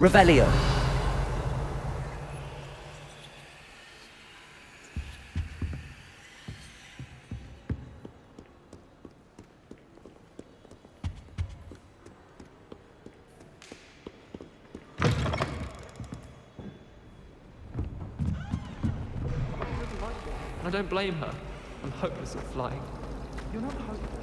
Revelio. I don't blame her. I'm hopeless at flying. You're not hopeless.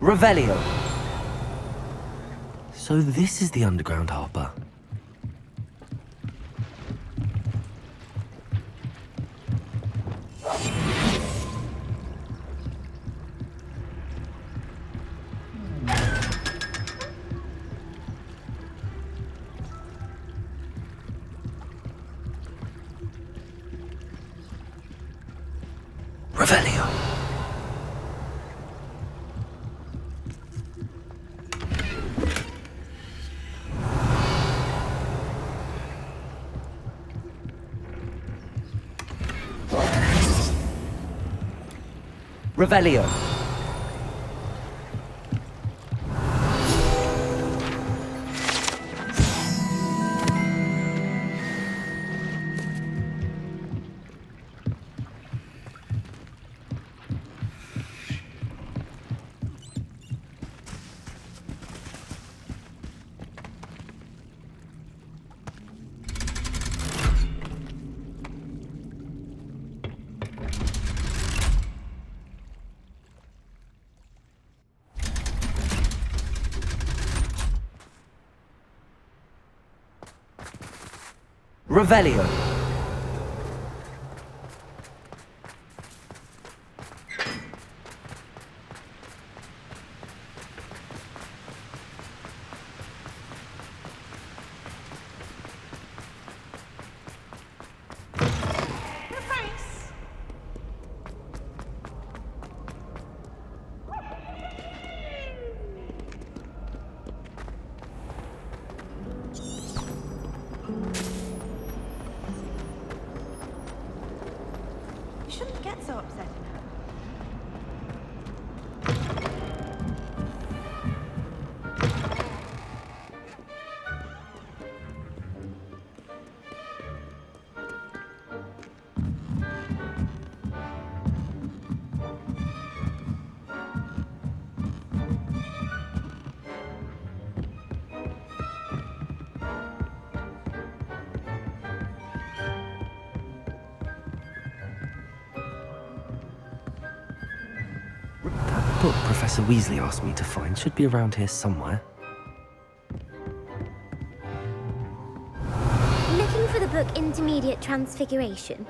Revelio. So this is the underground harbour. Revelio. Revelio. Revelio. You shouldn't get so upset. That book Professor Weasley asked me to find should be around here somewhere. Looking for the book Intermediate Transfiguration?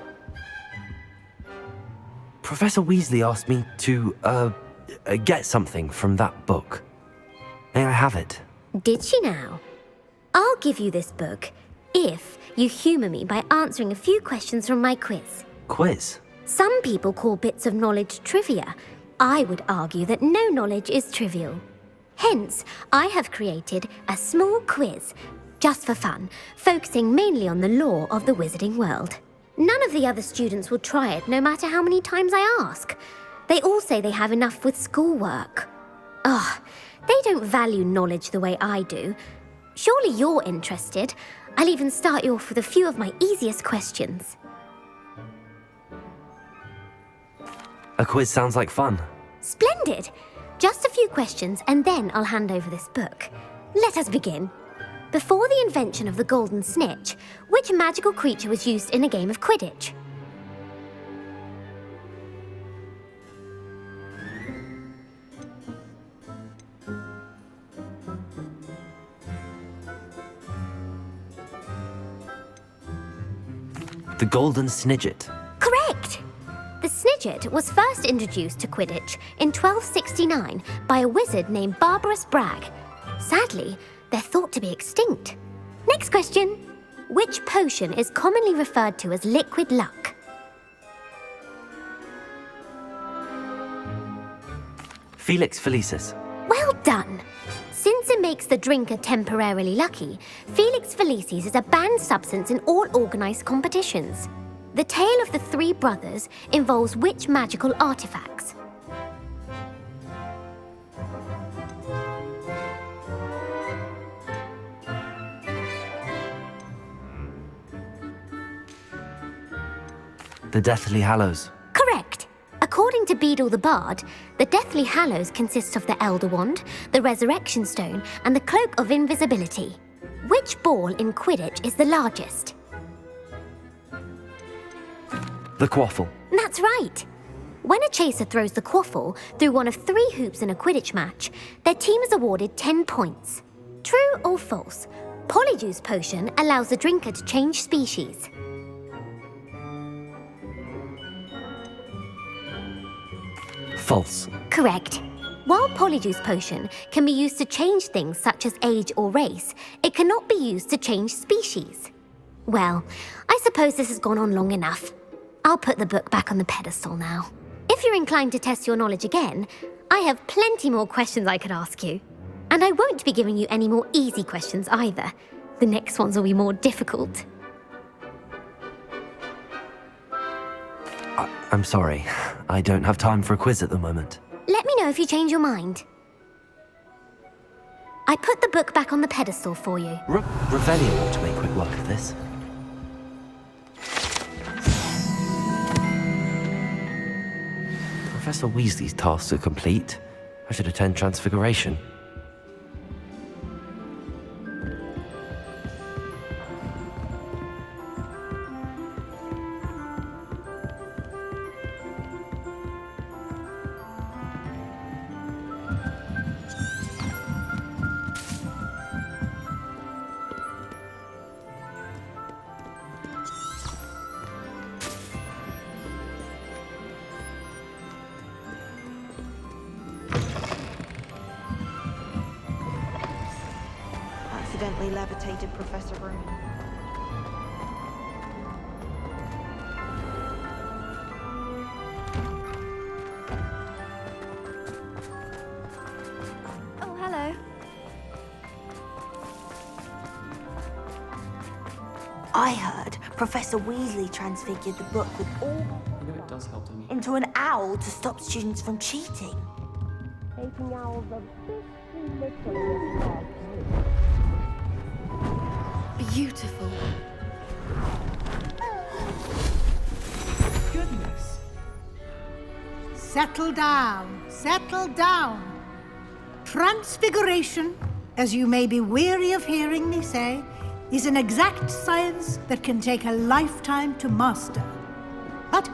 Professor Weasley asked me to, get something from that book. May I have it? Did she now? I'll give you this book if you humour me by answering a few questions from my quiz. Quiz? Some people call bits of knowledge trivia. I would argue that no knowledge is trivial. Hence, I have created a small quiz, just for fun, focusing mainly on the lore of the wizarding world. None of the other students will try it, no matter how many times I ask. They all say they have enough with schoolwork. Ugh, they don't value knowledge the way I do. Surely you're interested. I'll even start you off with a few of my easiest questions. A quiz sounds like fun. Splendid! Just a few questions and then I'll hand over this book. Let us begin. Before the invention of the golden snitch, which magical creature was used in a game of Quidditch? The golden snidget. Correct! The snidget was first introduced to Quidditch in 1269 by a wizard named Barbarous Bragg. Sadly, they're thought to be extinct. Next question. Which potion is commonly referred to as liquid luck? Felix Felicis. Well done! Since it makes the drinker temporarily lucky, Felix Felicis is a banned substance in all organised competitions. The tale of the three brothers involves which magical artifacts? The Deathly Hallows. Correct! According to Beadle the Bard, the Deathly Hallows consists of the Elder Wand, the Resurrection Stone, and the Cloak of Invisibility. Which ball in Quidditch is the largest? The Quaffle. That's right! When a chaser throws the quaffle through one of 3 hoops in a Quidditch match, their team is awarded 10 points. True or false? Polyjuice Potion allows the drinker to change species. False. Correct. While Polyjuice Potion can be used to change things such as age or race, it cannot be used to change species. Well, I suppose this has gone on long enough. I'll put the book back on the pedestal now. If you're inclined to test your knowledge again, I have plenty more questions I could ask you. And I won't be giving you any more easy questions either. The next ones will be more difficult. I'm sorry. I don't have time for a quiz at the moment. Let me know if you change your mind. I put the book back on the pedestal for you. Revelio ought to make quick work of this. Professor Weasley's tasks are complete. I should attend Transfiguration. Accidentally levitated Professor Room. Oh, hello. I heard Professor Weasley transfigured the book with all You know it does help, doesn't it? into an owl to stop students from cheating. Taking owls a bit too literally. Beautiful. Goodness. Settle down, settle down. Transfiguration, as you may be weary of hearing me say, is an exact science that can take a lifetime to master. But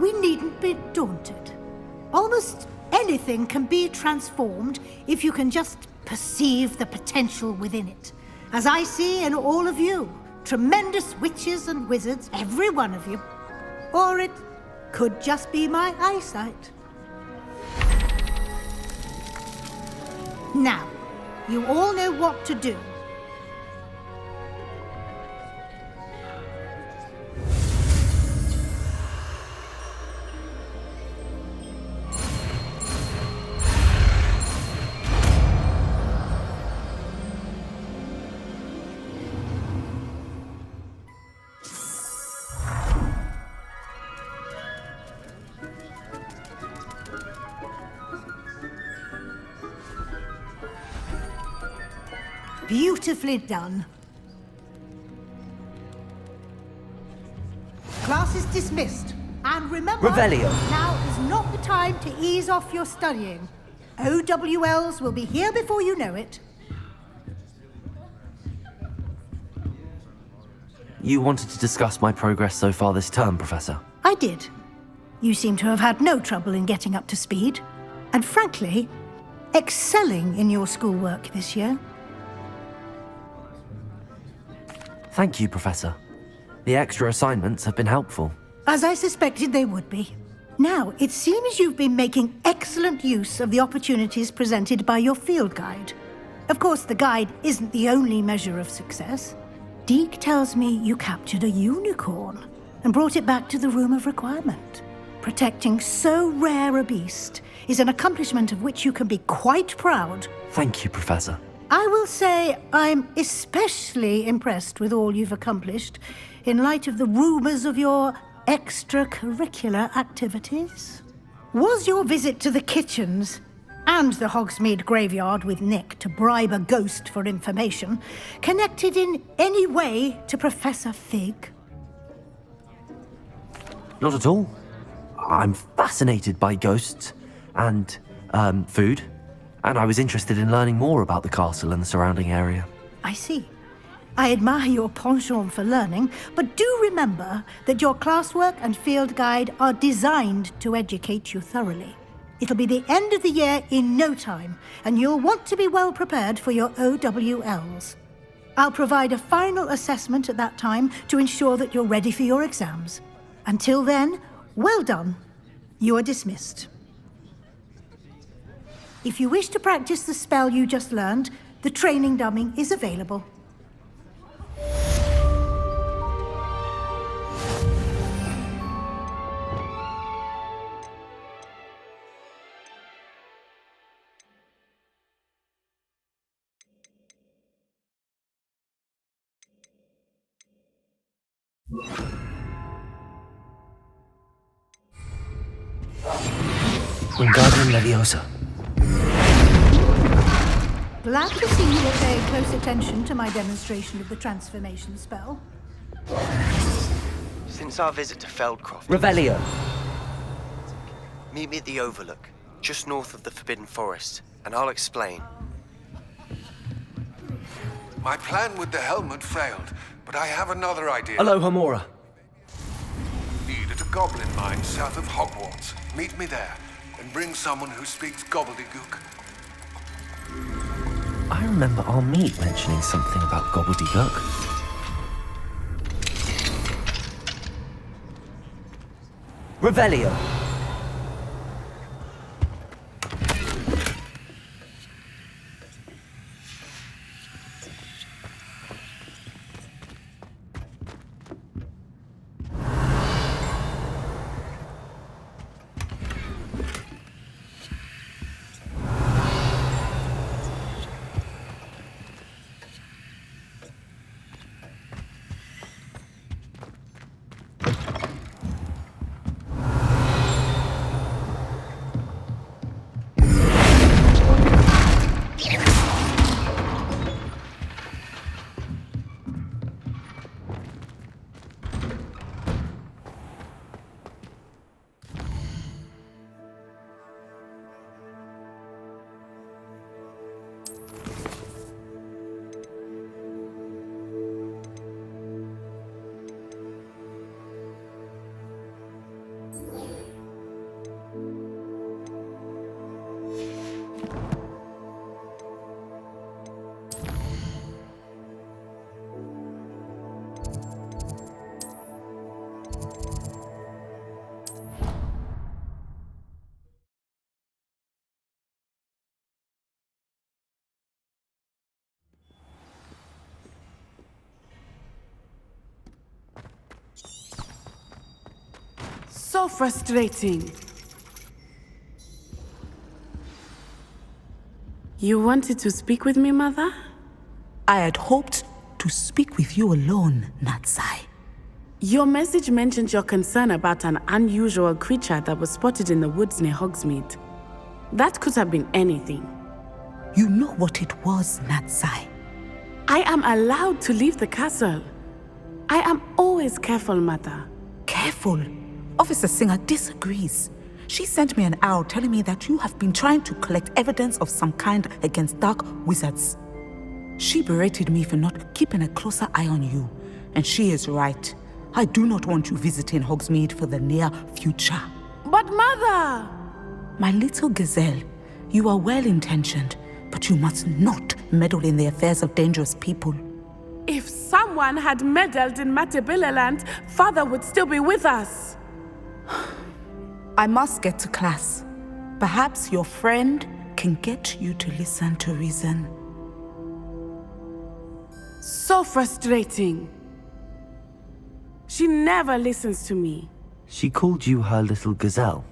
we needn't be daunted. Almost anything can be transformed if you can just perceive the potential within it. As I see in all of you, tremendous witches and wizards, every one of you. Or it could just be my eyesight. Now, you all know what to do. Beautifully done. Class is dismissed. And remember, Revelio. now is not the time to ease off your studying. OWLs will be here before you know it. You wanted to discuss my progress so far this term, Professor. I did. You seem to have had no trouble in getting up to speed. And frankly, excelling in your schoolwork this year. Thank you, Professor. The extra assignments have been helpful. As I suspected they would be. Now, it seems you've been making excellent use of the opportunities presented by your field guide. Of course, the guide isn't the only measure of success. Deke tells me you captured a unicorn and brought it back to the Room of Requirement. Protecting so rare a beast is an accomplishment of which you can be quite proud. Thank you, Professor. I will say I'm especially impressed with all you've accomplished in light of the rumors of your extracurricular activities. Was your visit to the kitchens and the Hogsmeade graveyard with Nick to bribe a ghost for information connected in any way to Professor Fig? Not at all. I'm fascinated by ghosts and, food, and I was interested in learning more about the castle and the surrounding area. I see. I admire your penchant for learning, but do remember that your classwork and field guide are designed to educate you thoroughly. It'll be the end of the year in no time, and you'll want to be well prepared for your OWLs. I'll provide a final assessment at that time to ensure that you're ready for your exams. Until then, well done. You are dismissed. If you wish to practice the spell you just learned, the training dummy is available. Wingardium Leviosa. Glad to see you are paying close attention to my demonstration of the transformation spell. Since our visit to Feldcroft, Revelio. meet me at the Overlook, just north of the Forbidden Forest, and I'll explain. My plan with the helmet failed, but I have another idea. Aloha Mora. Need at a goblin mine south of Hogwarts. Meet me there, and bring someone who speaks gobbledygook. I remember our meet mentioning something about gobbledygook. Revelio. So frustrating. You wanted to speak with me, Mother? I had hoped to speak with you alone, Natsai. Your message mentioned your concern about an unusual creature that was spotted in the woods near Hogsmeade. That could have been anything. You know what it was, Natsai. I am allowed to leave the castle. I am always careful, Mother. Careful. Officer Singer disagrees. She sent me an owl telling me that you have been trying to collect evidence of some kind against dark wizards. She berated me for not keeping a closer eye on you, and she is right. I do not want you visiting Hogsmeade for the near future. But Mother! My little gazelle, you are well-intentioned, but you must not meddle in the affairs of dangerous people. If someone someone had meddled in Matabeleland, Father would still be with us. I must get to class. Perhaps your friend can get you to listen to reason. So frustrating. She never listens to me. She called you her little gazelle.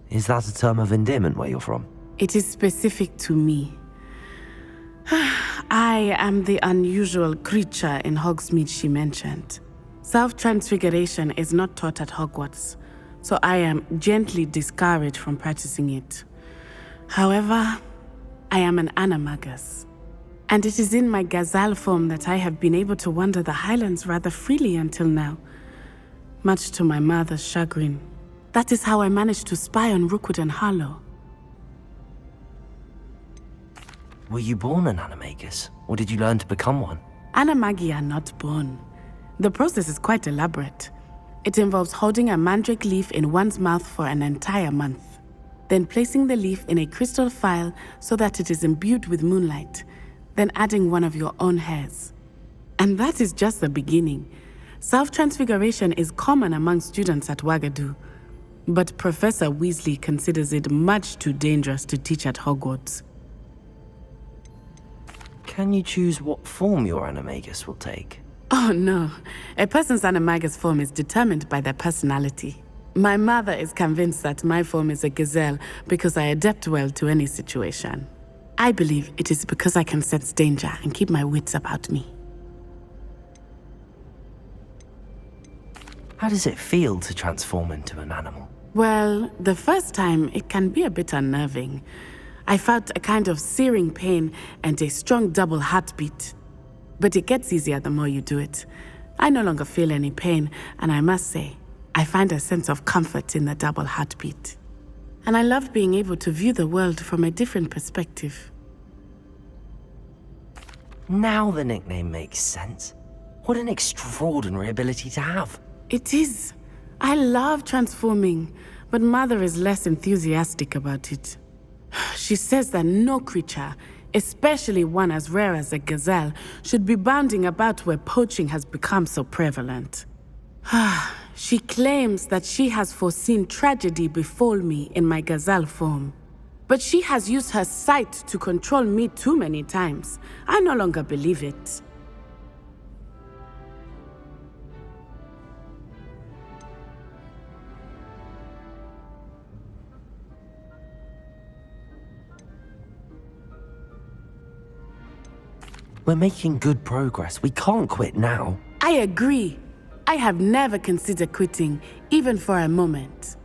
Is that a term of endearment where you're from? It is specific to me. I am the unusual creature in Hogsmeade she mentioned. Self-transfiguration is not taught at Hogwarts, so I am gently discouraged from practicing it. However, I am an animagus, and it is in my gazelle form that I have been able to wander the Highlands rather freely until now, much to my mother's chagrin. That is how I managed to spy on Rookwood and Harlow. Were you born an animagus, or did you learn to become one? Animagi are not born. The process is quite elaborate. It involves holding a mandrake leaf in one's mouth for an entire month, then placing the leaf in a crystal phial so that it is imbued with moonlight, then adding one of your own hairs. And that is just the beginning. Self-transfiguration is common among students at Wagadu, but Professor Weasley considers it much too dangerous to teach at Hogwarts. Can you choose what form your animagus will take? Oh no, a person's animagus form is determined by their personality. My mother is convinced that my form is a gazelle because I adapt well to any situation. I believe it is because I can sense danger and keep my wits about me. How does it feel to transform into an animal? Well, the first time it can be a bit unnerving. I felt a kind of searing pain and a strong double heartbeat. But it gets easier the more you do it. I no longer feel any pain, and I must say, I find a sense of comfort in the double heartbeat. And I love being able to view the world from a different perspective. Now the nickname makes sense. What an extraordinary ability to have. It is. I love transforming, but Mother is less enthusiastic about it. She says that no creature, especially one as rare as a gazelle, should be bounding about where poaching has become so prevalent. She claims that she has foreseen tragedy befall me in my gazelle form. But she has used her sight to control me too many times. I no longer believe it. We're making good progress. We can't quit now. I agree. I have never considered quitting, even for a moment.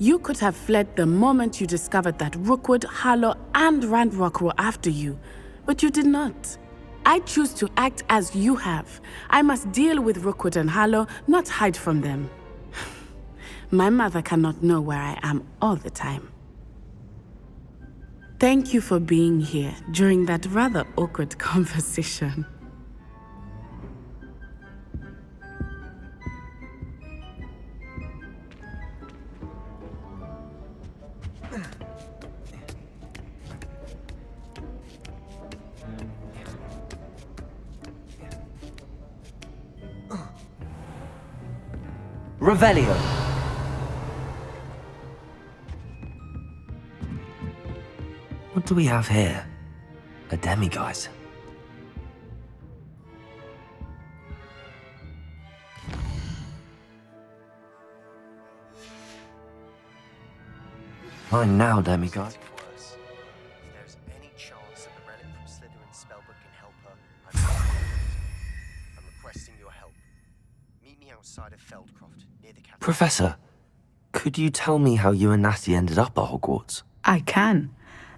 You could have fled the moment you discovered that Rookwood, Harlow, and Ranrock were after you, but you did not. I choose to act as you have. I must deal with Rookwood and Harlow, not hide from them. My mother cannot know where I am all the time. Thank you for being here during that rather awkward conversation. Revelio. What do we have here? A demiguise. Fine now, demiguise. If there's any chance that the relic from Slytherin's spellbook can help her, I'm requesting your help. Meet me outside of Feldcroft, near the castle. Professor, could you tell me how you and Natty ended up at Hogwarts? I can.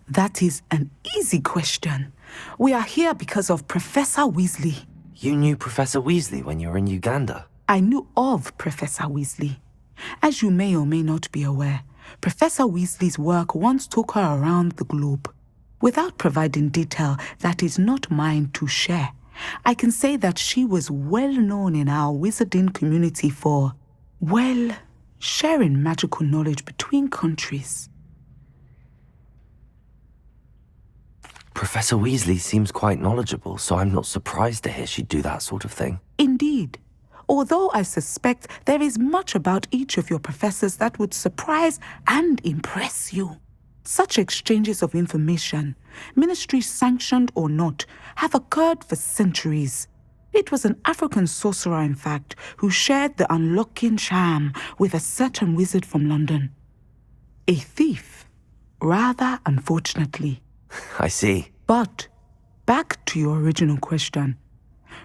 That is an easy question. We are here because of Professor Weasley. You knew Professor Weasley when you were in Uganda. I knew of Professor Weasley. As you may or may not be aware, Professor Weasley's work once took her around the globe. Without providing detail that is not mine to share, I can say that she was well known in our wizarding community for, well, sharing magical knowledge between countries. Professor Weasley seems quite knowledgeable, so I'm not surprised to hear she'd do that sort of thing. Indeed. Although I suspect there is much about each of your professors that would surprise and impress you. Such exchanges of information, ministry sanctioned or not, have occurred for centuries. It was an African sorcerer, in fact, who shared the unlocking charm with a certain wizard from London. A thief, rather unfortunately. I see. But back to your original question.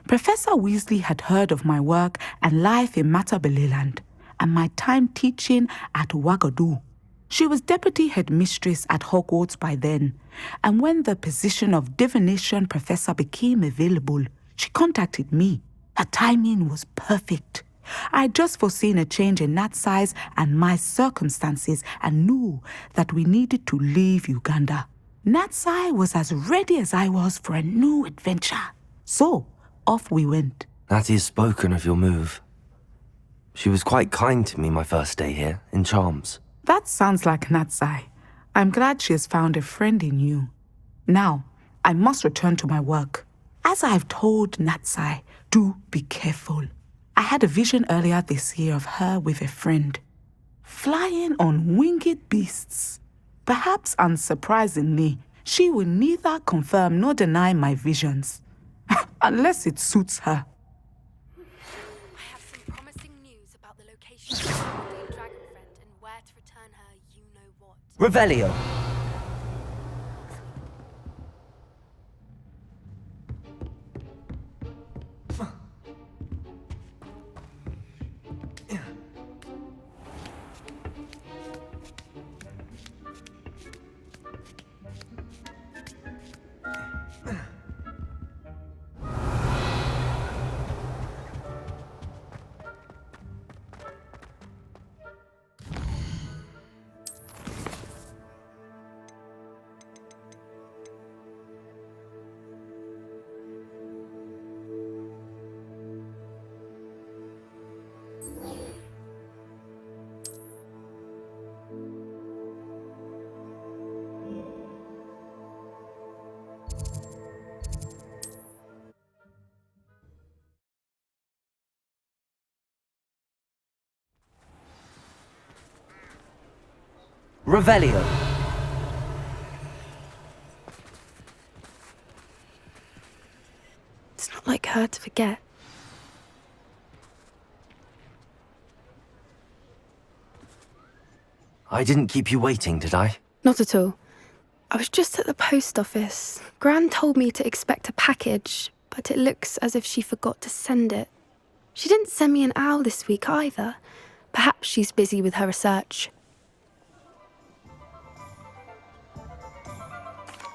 Professor Weasley had heard of my work and life in Matabeleland and my time teaching at Wagadu. She was deputy headmistress at Hogwarts by then, and when the position of divination professor became available, she contacted me. Her timing was perfect. I had just foreseen a change in Nat's size and my circumstances and knew that we needed to leave Uganda. Natsai was as ready as I was for a new adventure. So, off we went. Natty has spoken of your move. She was quite kind to me my first day here, in Charms. That sounds like Natsai. I'm glad she has found a friend in you. Now, I must return to my work. As I've told Natsai, do be careful. I had a vision earlier this year of her with a friend, flying on winged beasts. Perhaps unsurprisingly, she will neither confirm nor deny my visions, unless it suits her. I have some promising news about the location of the dragon friend and where to return her you-know-what. Revelio! Revelio! It's not like her to forget. I didn't keep you waiting, did I? Not at all. I was just at the post office. Gran told me to expect a package, but it looks as if she forgot to send it. She didn't send me an owl this week either. Perhaps she's busy with her research.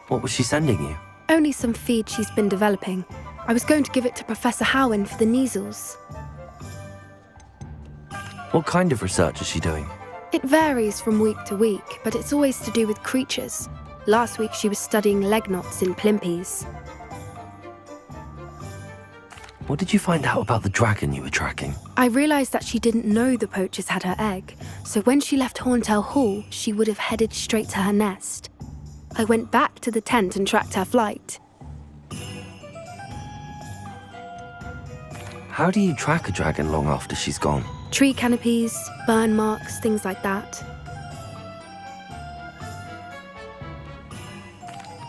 What was she sending you? Only some feed she's been developing. I was going to give it to Professor Howen for the measles. What kind of research is she doing? It varies from week to week, but it's always to do with creatures. Last week she was studying leg knots in plimpies. What did you find out about the dragon you were tracking? I realised that she didn't know the poachers had her egg, so when she left Horntail Hall, she would have headed straight to her nest. I went back to the tent and tracked her flight. How do you track a dragon long after she's gone? Tree canopies, burn marks, things like that.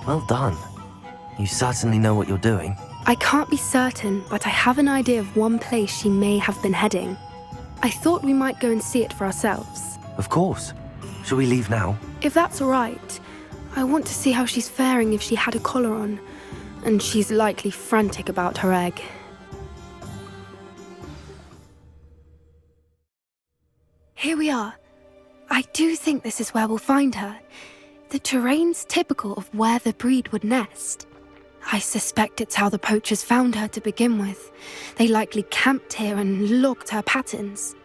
Well done. You certainly know what you're doing. I can't be certain, but I have an idea of one place she may have been heading. I thought we might go and see it for ourselves. Of course. Shall we leave now? If that's all right. I want to see how she's faring if she had a collar on. And she's likely frantic about her egg. Here we are. I do think this is where we'll find her. The terrain's typical of where the breed would nest. I suspect it's how the poachers found her to begin with. They likely camped here and logged her patterns.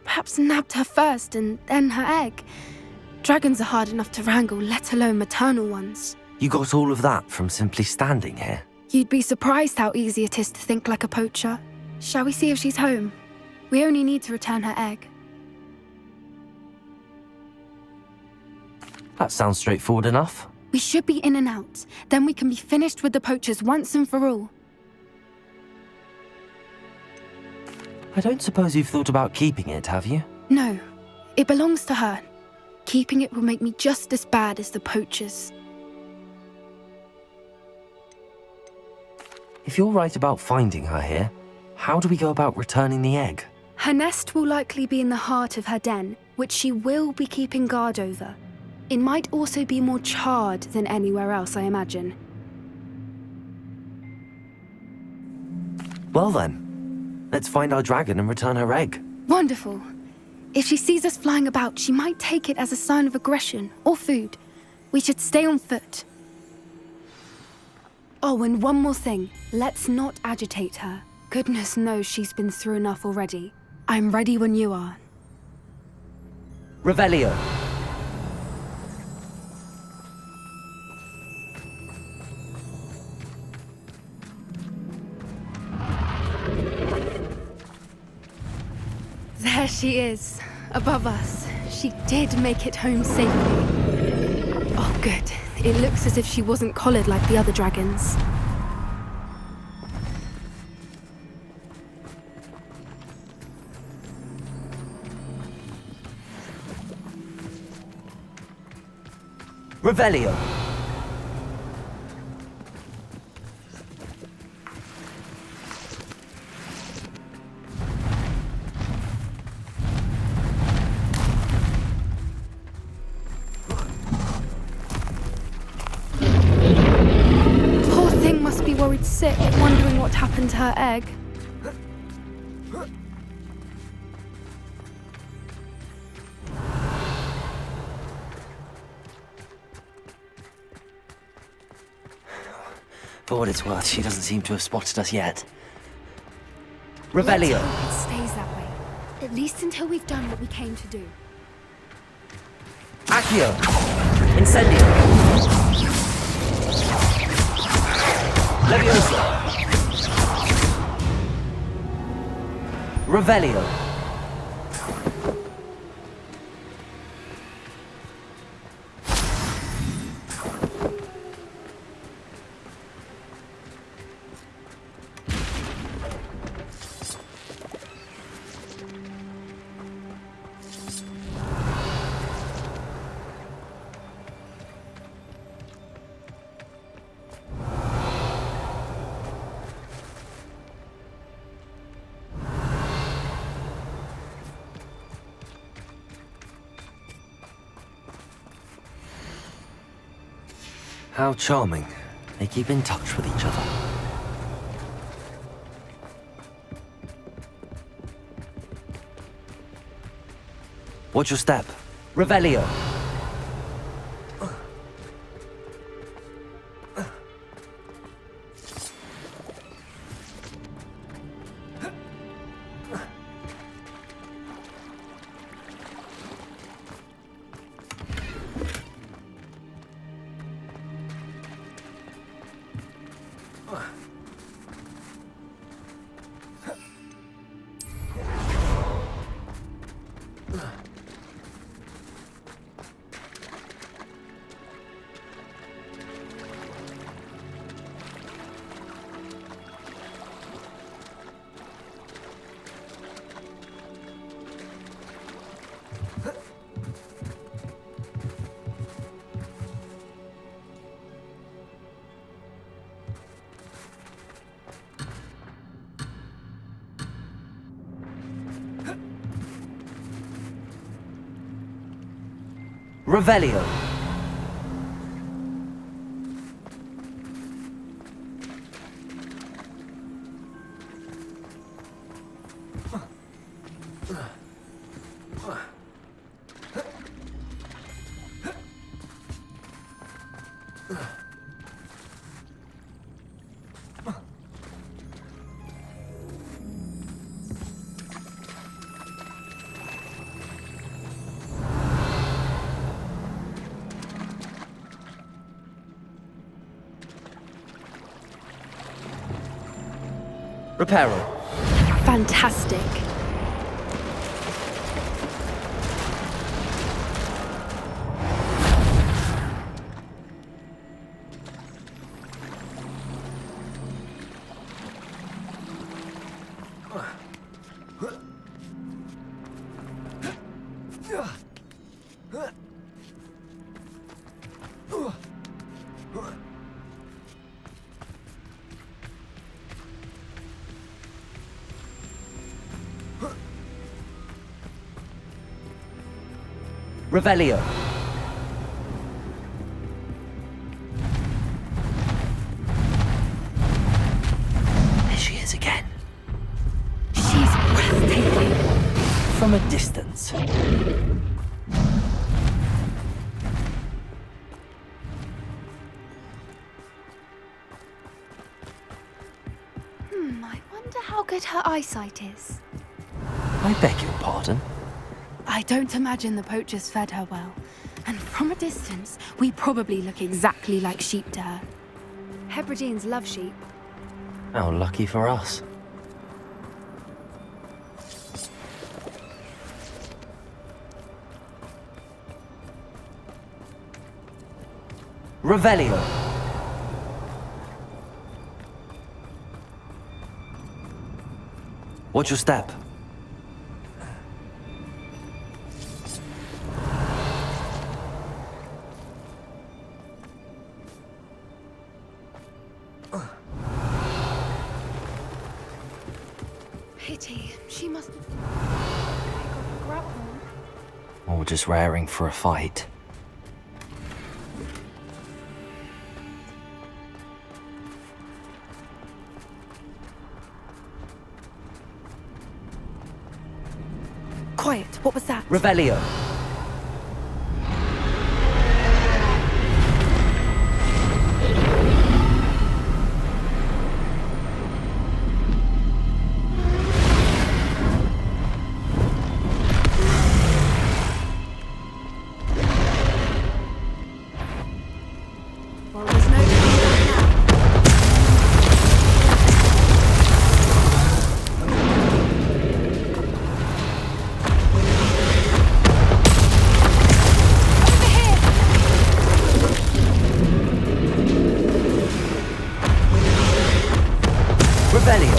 Perhaps nabbed her first and then her egg. Dragons are hard enough to wrangle, let alone maternal ones. You got all of that from simply standing here? You'd be surprised how easy it is to think like a poacher. Shall we see if she's home? We only need to return her egg. That sounds straightforward enough. We should be in and out. Then we can be finished with the poachers once and for all. I don't suppose you've thought about keeping it, have you? No, it belongs to her. Keeping it will make me just as bad as the poachers. If you're right about finding her here, how do we go about returning the egg? Her nest will likely be in the heart of her den, which she will be keeping guard over. It might also be more charred than anywhere else, I imagine. Well then, let's find our dragon and return her egg. Wonderful. If she sees us flying about, she might take it as a sign of aggression or food. We should stay on foot. Oh, and one more thing. Let's not agitate her. Goodness knows she's been through enough already. I'm ready when you are. Revelio. There she is, above us. She did make it home safely. Oh, good. It looks as if she wasn't collared like the other dragons. Revelio. Poor thing must be worried sick, wondering what happened to her egg. For what it's worth, she doesn't seem to have spotted us yet. Revelio. Let's hope it stays that way. At least until we've done what we came to do. Accio. Incendio. Leviosa. Revelio. How charming. They keep in touch with each other. Watch your step. Revelio. Revelio. Reparo. Fantastic. Revelio. There she is again. She's breathtaking. From a distance. I wonder how good her eyesight is. I beg your pardon? I don't imagine the poachers fed her well. And from a distance, we probably look exactly like sheep to her. Hebrideans love sheep. How lucky for us. Revelio. Watch your step. Pity. She must have picked off a grubhorn. Or just raring for a fight. Quiet. What was that? Revelio. Well, there's no turning back now. Over here! Revelio.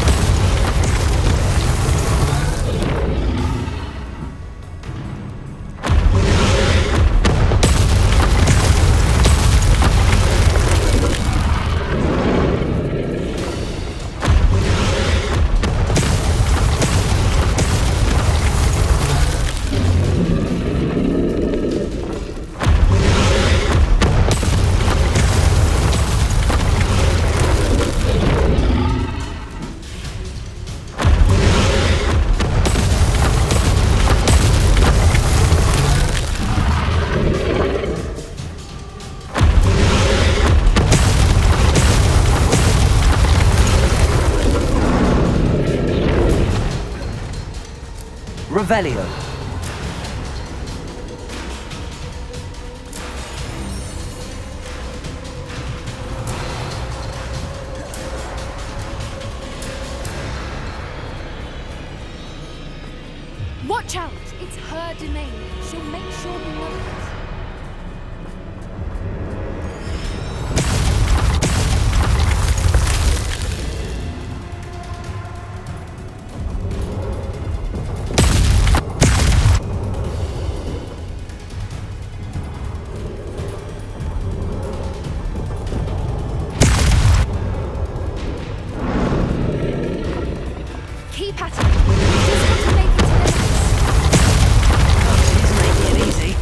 Revelio. Watch out! It's her domain. She'll make sure we know it. Keep at it. We've just got to make it to the next. She's making it easy.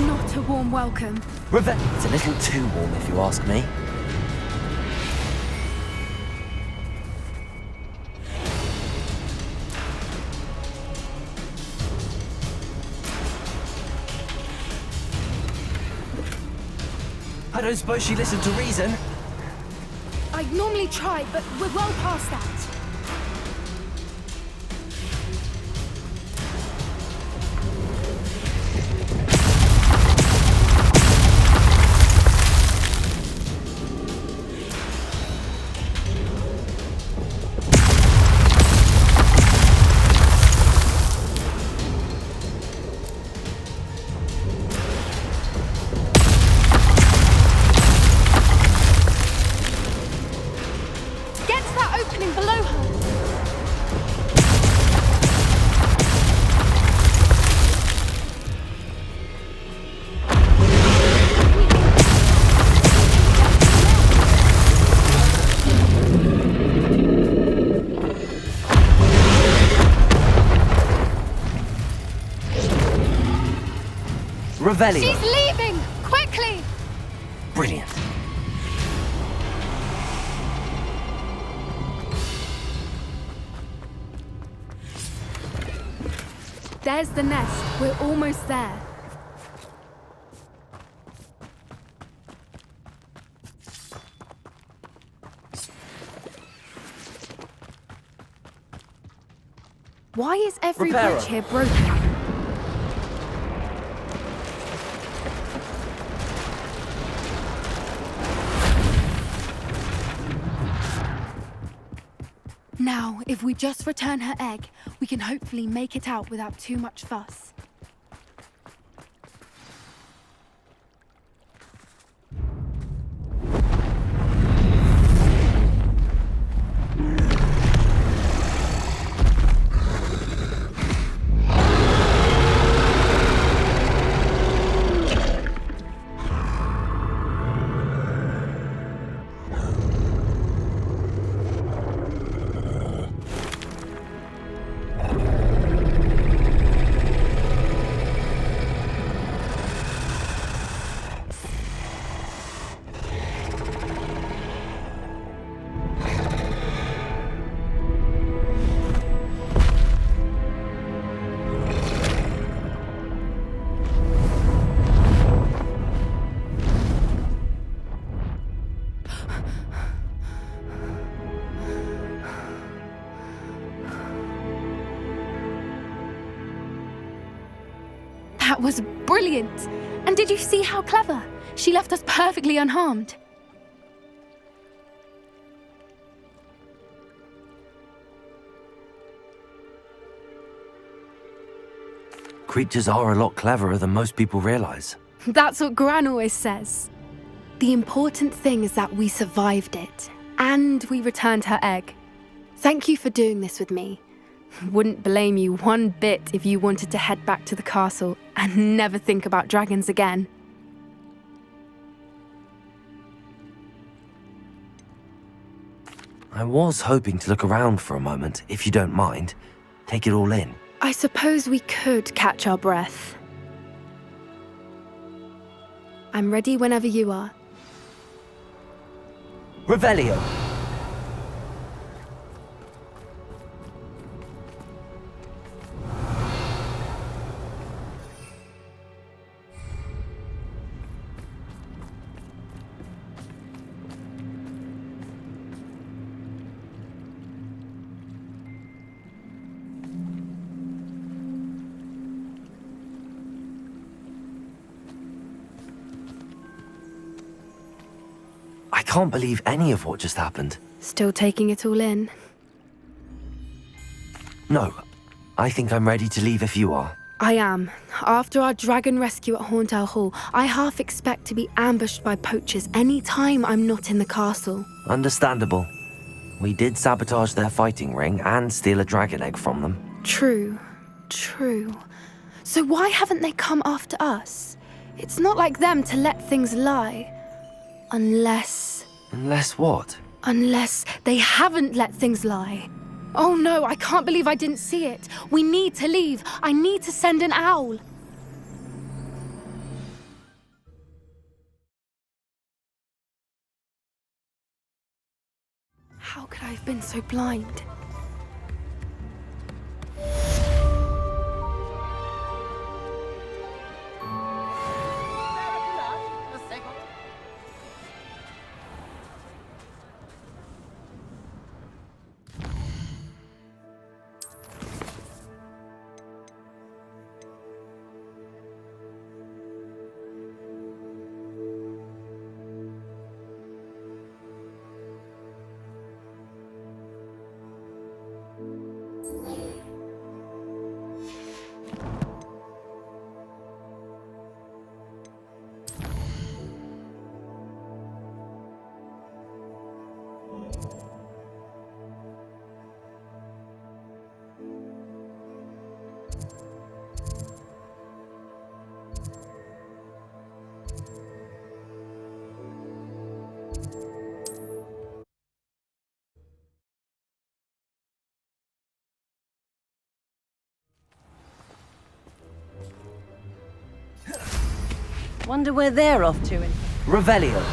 Not a warm welcome. It's a little too warm if you ask me. I don't suppose she listened to reason. I'd normally try, but we're well past that. Revelio! She's leaving! Quickly! Brilliant. There's the nest. We're almost there. Why is every Reparo. bridge here broken? Now, if we just return her egg, we can hopefully make it out without too much fuss. That was brilliant! And did you see how clever? She left us perfectly unharmed. Creatures are a lot cleverer than most people realize. That's what Gran always says. The important thing is that we survived it, and we returned her egg. Thank you for doing this with me. Wouldn't blame you one bit if you wanted to head back to the castle and never think about dragons again. I was hoping to look around for a moment, if you don't mind. Take it all in. I suppose we could catch our breath. I'm ready whenever you are. Revelio! I can't believe any of what just happened. Still taking it all in? No, I think I'm ready to leave if you are. I am. After our dragon rescue at Hauntow Hall, I half expect to be ambushed by poachers any time I'm not in the castle. Understandable. We did sabotage their fighting ring and steal a dragon egg from them. True. So why haven't they come after us? It's not like them to let things lie. Unless what? Unless they haven't let things lie. Oh no, I can't believe I didn't see it. We need to leave. I need to send an owl. How could I have been so blind? Wonder where they're off to in... Revelio.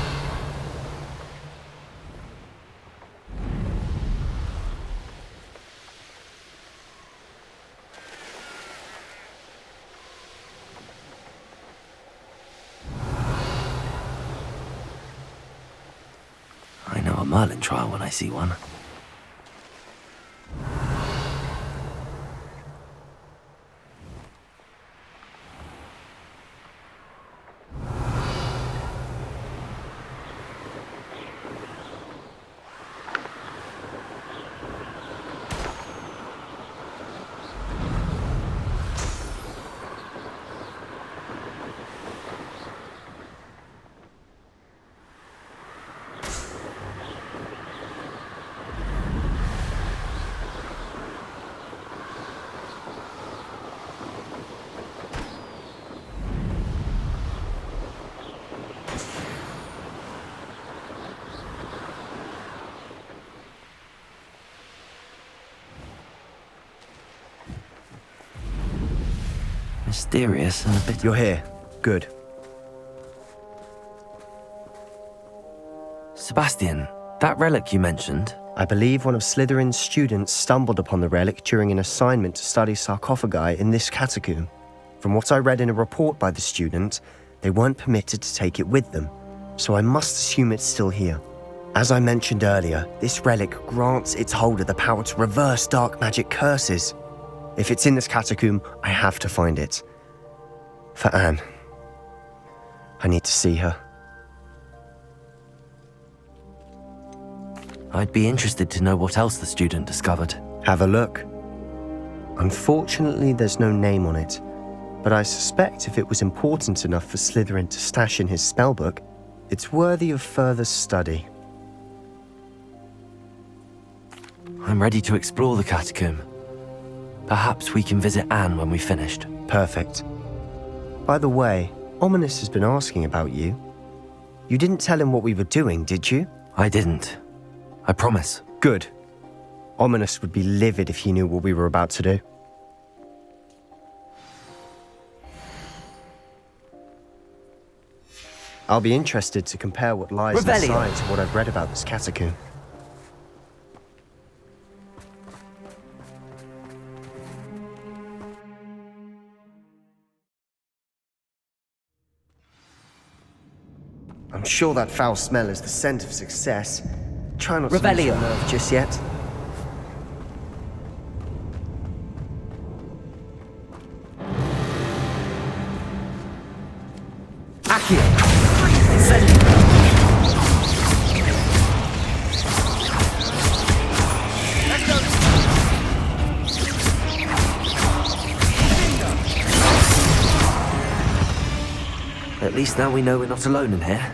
I know a Merlin trial when I see one. Mysterious and a bit... You're here. Good. Sebastian, that relic you mentioned... I believe one of Slytherin's students stumbled upon the relic during an assignment to study sarcophagi in this catacomb. From what I read in a report by the student, they weren't permitted to take it with them, so I must assume it's still here. As I mentioned earlier, this relic grants its holder the power to reverse dark magic curses. If it's in this catacomb, I have to find it. For Anne. I need to see her. I'd be interested to know what else the student discovered. Have a look. Unfortunately, there's no name on it, but I suspect if it was important enough for Slytherin to stash in his spellbook, it's worthy of further study. I'm ready to explore the catacomb. Perhaps we can visit Anne when we've finished. Perfect. By the way, Ominous has been asking about you. You didn't tell him what we were doing, did you? I didn't. I promise. Good. Ominous would be livid if he knew what we were about to do. I'll be interested to compare what lies inside to what I've read about this catacomb. I'm sure that foul smell is the scent of success. Try not to lose your nerve just yet. Accio! Incendio! At least now we know we're not alone in here.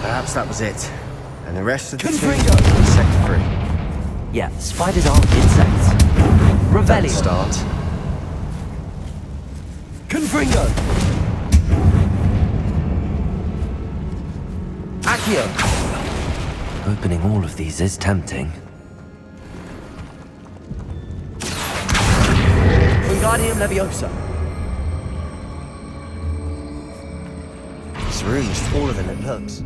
Perhaps that was it. And the rest of the Confringo! team set free. Yeah, spiders aren't insects. Revelio! Don't start. Confringo! Accio! Opening all of these is tempting. Wingardium Leviosa! This room is taller than it looks.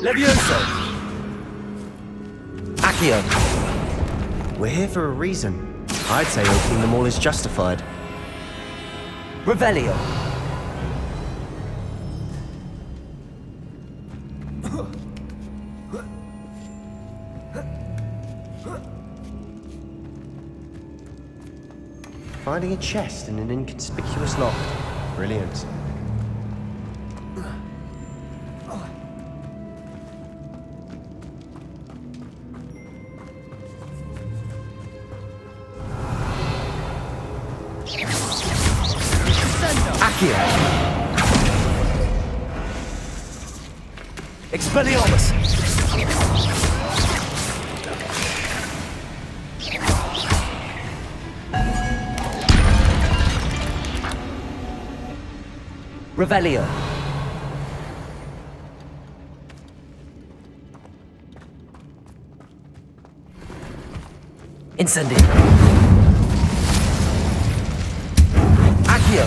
Levioso! Accio! We're here for a reason. I'd say opening them all is justified. Revelio! Finding a chest in an inconspicuous lock. Brilliant. Accio! Expelliarmus! Revelio! Incendio! Accio!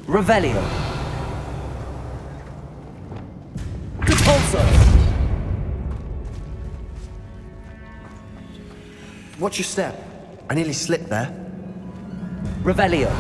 Revelio! Depulso! Watch your step. I nearly slipped there. Revelio!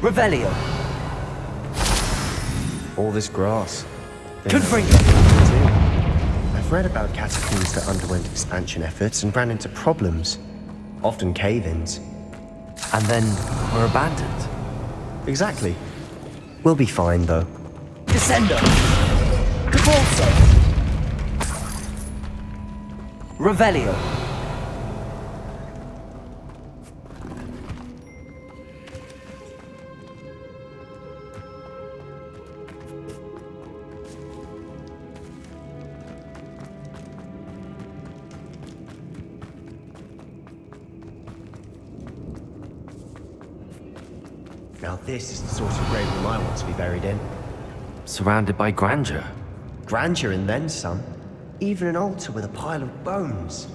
Revelio! All this grass. Confringo! I've read about catacombs that underwent expansion efforts and ran into problems. Often cave-ins. And then were abandoned. Exactly. We'll be fine, though. Descendo! Depulso! Revelio! Now this is the sort of grave room I want to be buried in. Surrounded by grandeur. Grandeur and then some. Even an altar with a pile of bones.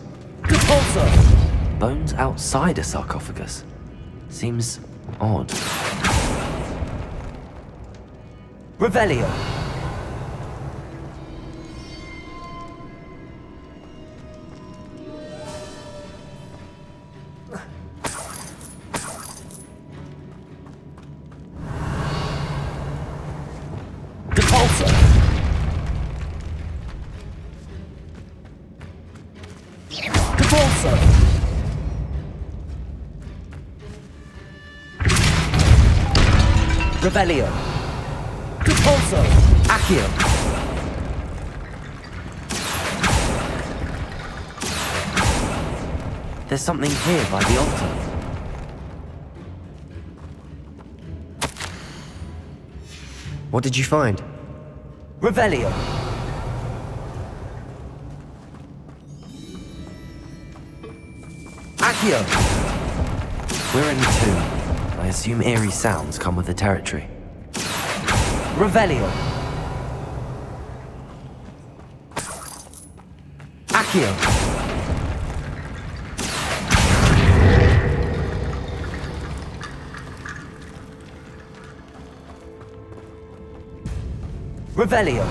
Depulso! Bones outside a sarcophagus. Seems odd. Revelio! Depulso! Depulso! Revelio! Depulso! Accio! There's something here by the altar. What did you find? Revelio! Accio! We're in the tomb. I assume eerie sounds come with the territory. Revelio! Accio! Revelio!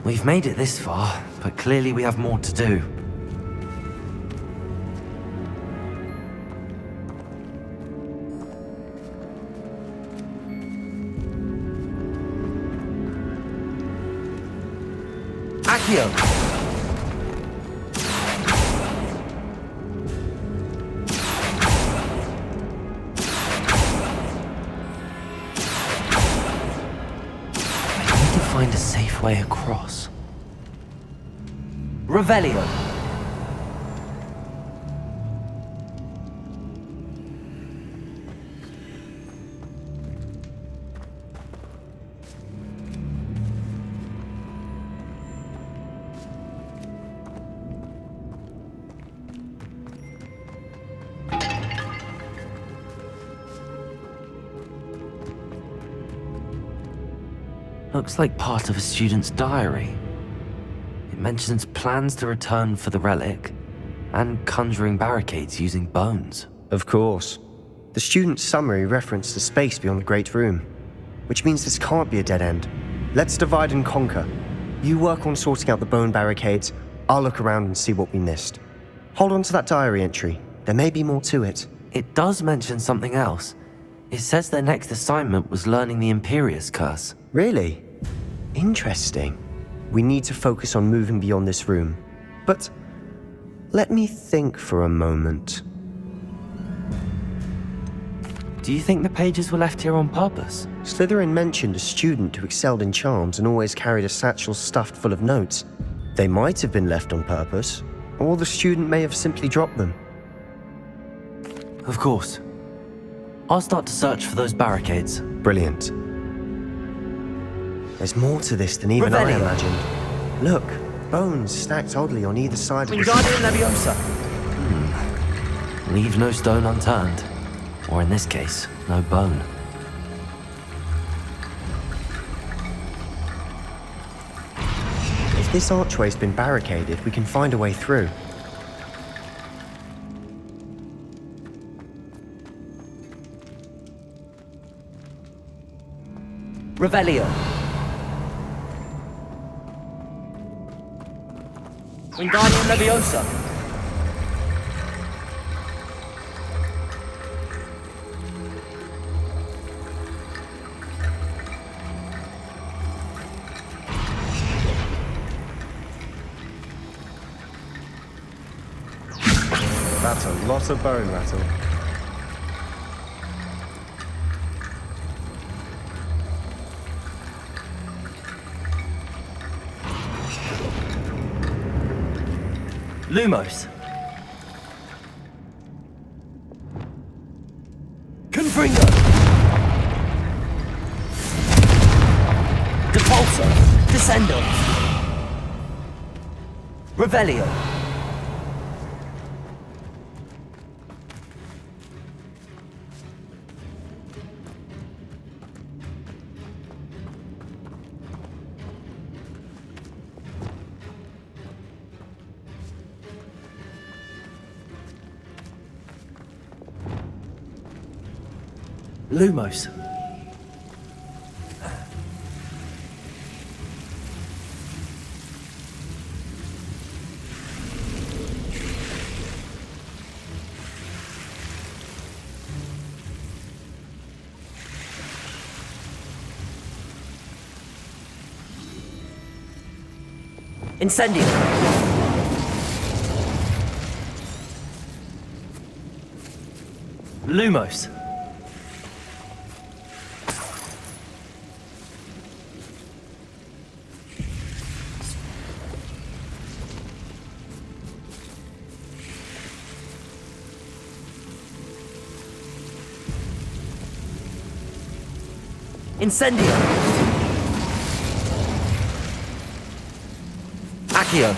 We've made it this far, but clearly we have more to do. Accio! I need to find a safe way across. Revelio! Looks like part of a student's diary. It mentions plans to return for the relic and conjuring barricades using bones. Of course. The student's summary referenced the space beyond the Great Room, which means this can't be a dead end. Let's divide and conquer. You work on sorting out the bone barricades, I'll look around and see what we missed. Hold on to that diary entry. There may be more to it. It does mention something else. It says their next assignment was learning the Imperius Curse. Really? Interesting. We need to focus on moving beyond this room. But let me think for a moment. Do you think the pages were left here on purpose? Slytherin mentioned a student who excelled in charms and always carried a satchel stuffed full of notes. They might have been left on purpose, or the student may have simply dropped them. Of course. I'll start to search for those barricades. Brilliant. There's more to this than even I imagined. Look, bones stacked oddly on either side of the... Wingardium Leviosa! Leave no stone unturned. Or in this case, no bone. If this archway's been barricaded, we can find a way through. Revelio. Wingardium Leviosa. That's a lot of bone rattle. Lumos. Confringo. Depulso. Descendo. Revelio. Lumos. Incendio. Lumos. Incendio. Accio.